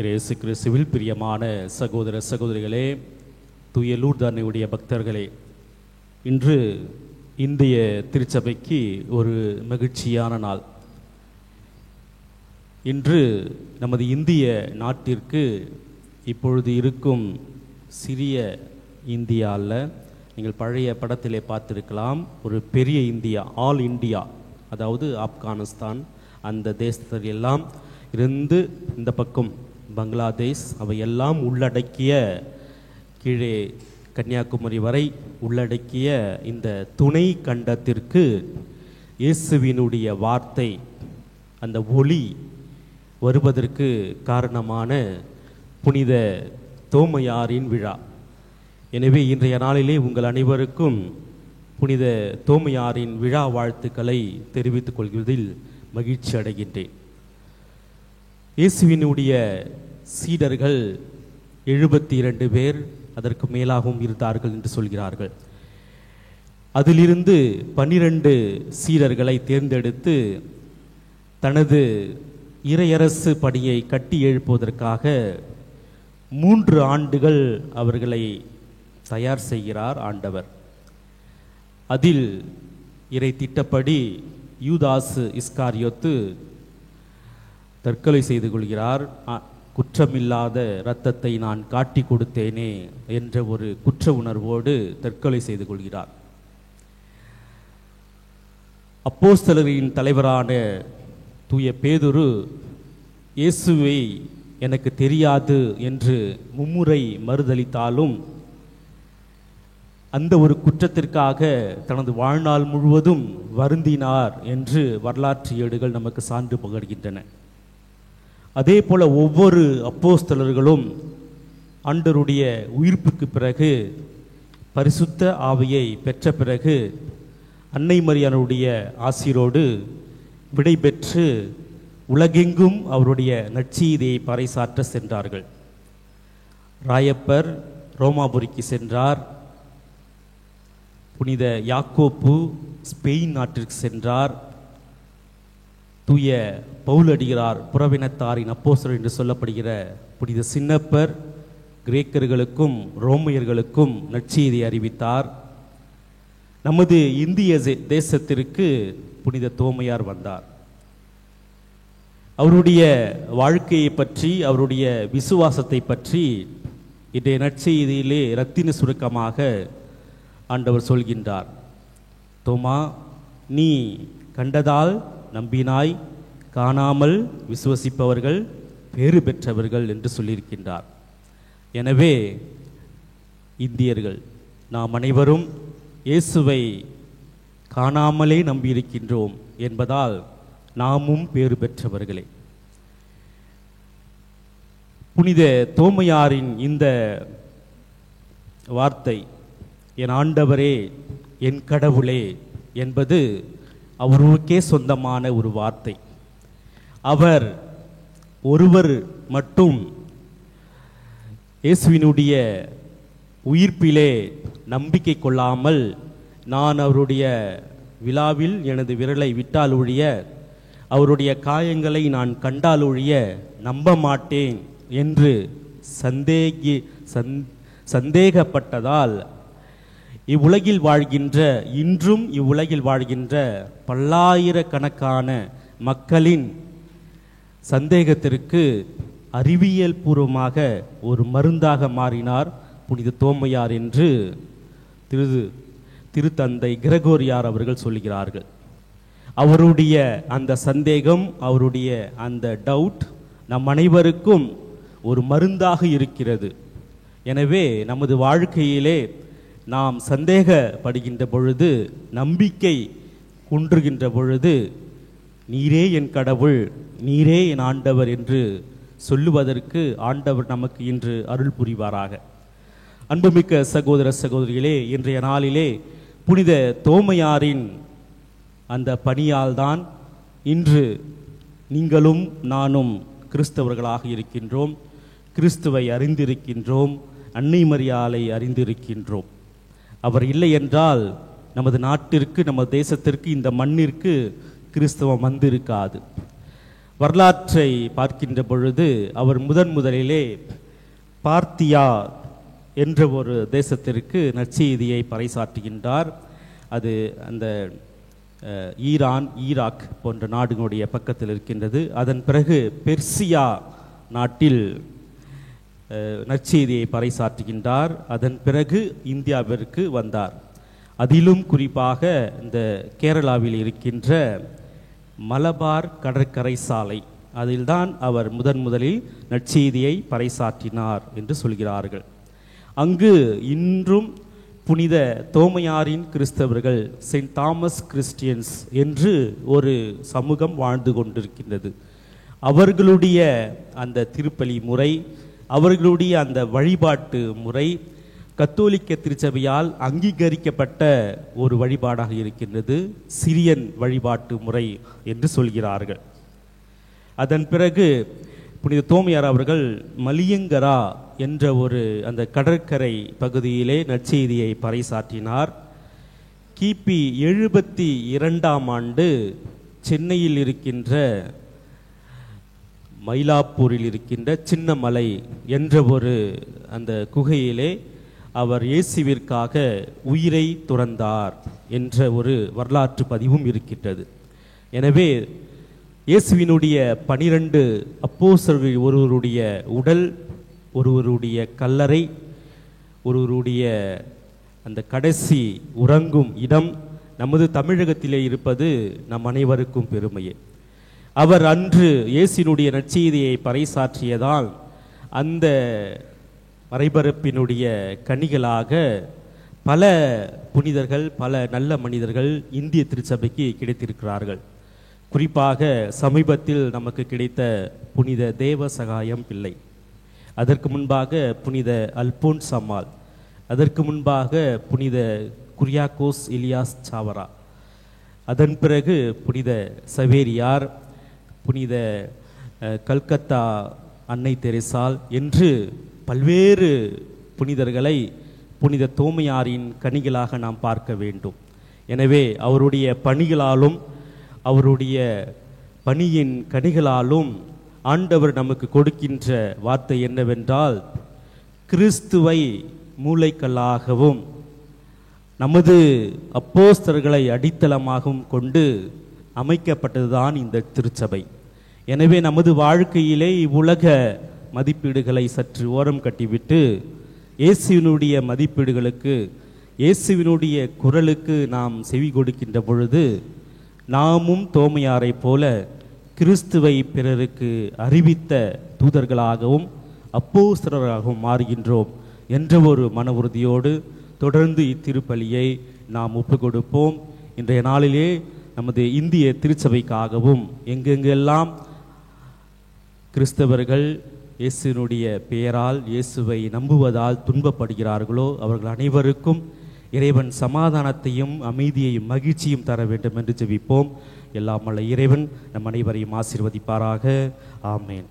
இயேசு கிறிஸ்துவில் பிரியமான சகோதர சகோதரிகளே, தூய லூர்து அன்னையுடைய பக்தர்களே, இன்று இந்திய திருச்சபைக்கு ஒரு மகிழ்ச்சியான நாள். இன்று நமது இந்திய நாட்டிற்கு இப்பொழுது இருக்கும் சிறிய இந்தியா அல்ல, நீங்கள் பழைய படத்திலே பார்த்திருக்கலாம், ஒரு பெரிய இந்தியா, ஆல் இந்தியா, அதாவது ஆப்கானிஸ்தான் அந்த தேசத்தில் எல்லாம் இருந்து இந்த பக்கம் பங்களாதேஷ் அவையெல்லாம் உள்ளடக்கிய, கீழே கன்னியாகுமரி வரை உள்ளடக்கிய இந்த துணை கண்டத்திற்கு இயேசுவினுடைய வார்த்தை, அந்த ஒளி வருவதற்கு காரணமான புனித தோமையாரின் விழா. எனவே இன்றைய நாளிலே உங்கள் அனைவருக்கும் புனித தோமையாரின் விழா வாழ்த்துக்களை தெரிவித்துக் கொள்வதில் மகிழ்ச்சி அடைகின்றேன். இயேசுவினுடைய சீடர்கள் 72 பேர், அதற்கு மேலாகவும் இருந்தார்கள் என்று சொல்கிறார்கள். அதிலிருந்து 12 சீடர்களை தேர்ந்தெடுத்து தனது இறையரசு பணியை கட்டி எழுப்புவதற்காக 3 ஆண்டுகள் அவர்களை தயார் செய்கிறார் ஆண்டவர். அதில் இறை திட்டப்படி யூதாசு இஸ்காரியோத்து தற்கொலை செய்து கொள்கிறார். குற்றமில்லாத இரத்தத்தை நான் காட்டி கொடுத்தேனே என்ற ஒரு குற்ற உணர்வோடு தற்கொலை செய்து கொள்கிறார். அப்போஸ்தலரின் தலைவரான தூய பேதுரு இயேசுவை எனக்கு தெரியாது என்று மும்முறை மறுதளித்தாலும் அந்த ஒரு குற்றத்திற்காக தனது வாழ்நாள் முழுவதும் வருந்தினார் என்று வரலாற்று ஏடுகள் நமக்கு சான்று பகர்கின்றன. அதே போல ஒவ்வொரு அப்போஸ்தலர்களும் ஆண்டவருடைய உயிர்ப்புக்கு பிறகு, பரிசுத்த ஆவியை பெற்ற பிறகு, அன்னை மரியாளுடைய ஆசீரோடு விடை பெற்று உலகெங்கும் அவருடைய நற்செய்தியை பறைசாற்ற சென்றார்கள். ராயப்பர் ரோமாபுரிக்கு சென்றார். புனித யாக்கோப்பு ஸ்பெயின் நாட்டிற்கு சென்றார். தூய பவுலடிகளார் புறவினத்தாரின் அப்போஸ்தலர் என்று சொல்லப்படுகிற புனித சின்னப்பர் கிரேக்கர்களுக்கும் ரோமையர்களுக்கும் நற்செய்தியை அறிவித்தார். நமது இந்திய தேசத்திற்கு புனித தோமையார் வந்தார். அவருடைய வாழ்க்கையை பற்றி, அவருடைய விசுவாசத்தை பற்றி இன்றைய நற்செய்தியிலே இரத்தின சுருக்கமாக ஆண்டவர் சொல்கின்றார். தோமா, நீ கண்டதால் நம்பினாய், காணாமல் விசுவசிப்பவர்கள் பேறு பெற்றவர்கள் என்று சொல்லியிருக்கின்றார். எனவே இந்தியர்கள் நாம் அனைவரும் இயேசுவை காணாமலே நம்பியிருக்கின்றோம் என்பதால் நாமும் பேறு பெற்றவர்களே. புனித தோமையாரின் இந்த வார்த்தை, என் ஆண்டவரே என் கடவுளே என்பது அவருக்கே சொந்தமான ஒரு வார்த்தை. அவர் ஒருவர் மட்டும் இயேசுவினுடைய உயிர்ப்பிலே நம்பிக்கை கொள்ளாமல், நான் அவருடைய விழாவில் எனது விரலை விட்டால் ஒழிய, அவருடைய காயங்களை நான் கண்டால் ஒழிய நம்ப மாட்டேன் என்று சந்தேகப்பட்டதால் இவ்வுலகில் வாழ்கின்ற, இன்றும் இவ்வுலகில் வாழ்கின்ற பல்லாயிரக்கணக்கான மக்களின் சந்தேகத்திற்கு அறிவியல் பூர்வமாக ஒரு மருந்தாக மாறினார் புனித தோமையார் என்று திருத்தந்தை கிரகோரியார் அவர்கள் சொல்கிறார்கள். அவருடைய அந்த சந்தேகம், அவருடைய அந்த டவுட் நம் அனைவருக்கும் ஒரு மருந்தாக இருக்கிறது. எனவே நமது வாழ்க்கையிலே நாம் சந்தேகப்படுகின்ற பொழுது, நம்பிக்கை குன்றுகின்ற பொழுது, நீரே என் கடவுள், நீரே என் ஆண்டவர் என்று சொல்லுவதற்கு ஆண்டவர் நமக்கு இன்று அருள் புரிவாராக. அன்புமிக்க சகோதர சகோதரிகளே, இன்றைய நாளிலே புனித தோமையாரின் அந்த பணியால் தான் இன்று நீங்களும் நானும் கிறிஸ்தவர்களாக இருக்கின்றோம், கிறிஸ்துவை அறிந்திருக்கின்றோம், அன்னை மரியாளை அறிந்திருக்கின்றோம். அவர் இல்லை என்றால் நமது நாட்டிற்கு, நமது தேசத்திற்கு, இந்த மண்ணிற்கு கிறிஸ்தவம் வந்திருக்காது. வரலாற்றை பார்க்கின்ற பொழுது அவர் முதலிலே பார்த்தியா என்ற ஒரு தேசத்திற்கு நற்செய்தியை பறைசாற்றுகின்றார். அது அந்த ஈரான், ஈராக் போன்ற நாடுகளுடைய பக்கத்தில் இருக்கின்றது. அதன் பிறகு பெர்சியா நாட்டில் நற்செய்தியை பறைசாற்றுகின்றார். அதன் பிறகு இந்தியாவிற்கு வந்தார். அதிலும் குறிப்பாக இந்த கேரளாவில் இருக்கின்ற மலபார் கடற்கரை சாலை, அதில்தான் அவர் முதலில் நற்செய்தியை பறைசாற்றினார் என்று சொல்கிறார்கள். அங்கு இன்றும் புனித தோமையாரின் கிறிஸ்தவர்கள், செயின்ட் தாமஸ் கிறிஸ்டியன்ஸ் என்று ஒரு சமூகம் வாழ்ந்து கொண்டிருக்கின்றது. அவர்களுடைய அந்த திருப்பலி முறை, அவர்களுடைய அந்த வழிபாட்டு முறை கத்தோலிக்க திருச்சபையால் அங்கீகரிக்கப்பட்ட ஒரு வழிபாடாக இருக்கின்றது. சிரியன் வழிபாட்டு முறை என்று சொல்கிறார்கள். அதன் பிறகு புனித தோமையார் அவர்கள் மலியங்கரா என்ற ஒரு அந்த கடற்கரை பகுதியிலே நற்செய்தியை பறைசாற்றினார். கிபி 72 சென்னையில் இருக்கின்ற மயிலாப்பூரில் இருக்கின்ற சின்னமலை என்ற ஒரு அந்த குகையிலே அவர் இயேசுவிற்காக உயிரை துறந்தார் என்ற ஒரு வரலாற்று பதிவும் இருக்கின்றது. எனவே இயேசுவினுடைய 12 அப்போஸ்தலர்களில் ஒருவருடைய உடல், ஒருவருடைய கல்லறை, ஒருவருடைய அந்த கடைசி உறங்கும் இடம் நமது தமிழகத்திலே இருப்பது நம் அனைவருக்கும் பெருமையே. அவர் அன்று இயேசுவினுடைய நற்செய்தியை பறைசாற்றியதால் அந்த மறைபரப்பினுடைய கனிகளாக பல புனிதர்கள், பல நல்ல மனிதர்கள் இந்திய திருச்சபைக்கு கிடைத்திருக்கிறார்கள். குறிப்பாக சமீபத்தில் நமக்கு கிடைத்த புனித தேவ சகாயம் பிள்ளை, அதற்கு முன்பாக புனித அல்போன்ஸ் அம்மாள், அதற்கு முன்பாக புனித குரியாக்கோஸ் இலியாஸ் சாவரா, அதன் பிறகு புனித சவேரியார், புனித கல்கத்தா அன்னை தெரேசால் என்று பல்வேறு புனிதர்களை புனித தோமையாரின் கனிகளாக நாம் பார்க்க வேண்டும். எனவே அவருடைய பணிகளாலும் அவருடைய பணியின் கனிகளாலும் ஆண்டவர் நமக்கு கொடுக்கின்ற வார்த்தை என்னவென்றால், கிறிஸ்துவை மூளைக்கல்லாகவும் நமது அப்போஸ்தலர்களை அடித்தளமாகவும் கொண்டு அமைக்கப்பட்டதுதான் இந்த திருச்சபை. எனவே நமது வாழ்க்கையிலே இவ்வுலக மதிப்பீடுகளை சற்று ஓரம் கட்டிவிட்டு இயேசுவினுடைய மதிப்பீடுகளுக்கு, இயேசுவினுடைய குரலுக்கு நாம் செவி கொடுக்கின்ற பொழுது நாமும் தோமையாரை போல கிறிஸ்துவை பிறருக்கு அறிவித்த தூதர்களாகவும் அப்போஸ்தலர்களாகவும் மாறுகின்றோம் என்ற ஒரு மன உறுதியோடு தொடர்ந்து இத்திருப்பலியை நாம் ஒப்புக் கொடுப்போம். இன்றைய நாளிலே நமது இந்திய திருச்சபைக்காகவும் எங்கெங்கெல்லாம் கிறிஸ்தவர்கள் இயேசுனுடைய பெயரால், இயேசுவை நம்புவதால் துன்பப்படுகிறார்களோ அவர்கள் அனைவருக்கும் இறைவன் சமாதானத்தையும் அமைதியையும் மகிழ்ச்சியும் தர வேண்டும் என்று ஜெபிப்போம். எல்லாம் வல்ல இறைவன் நம் அனைவரையும் ஆசீர்வதிப்பாராக. ஆமேன்.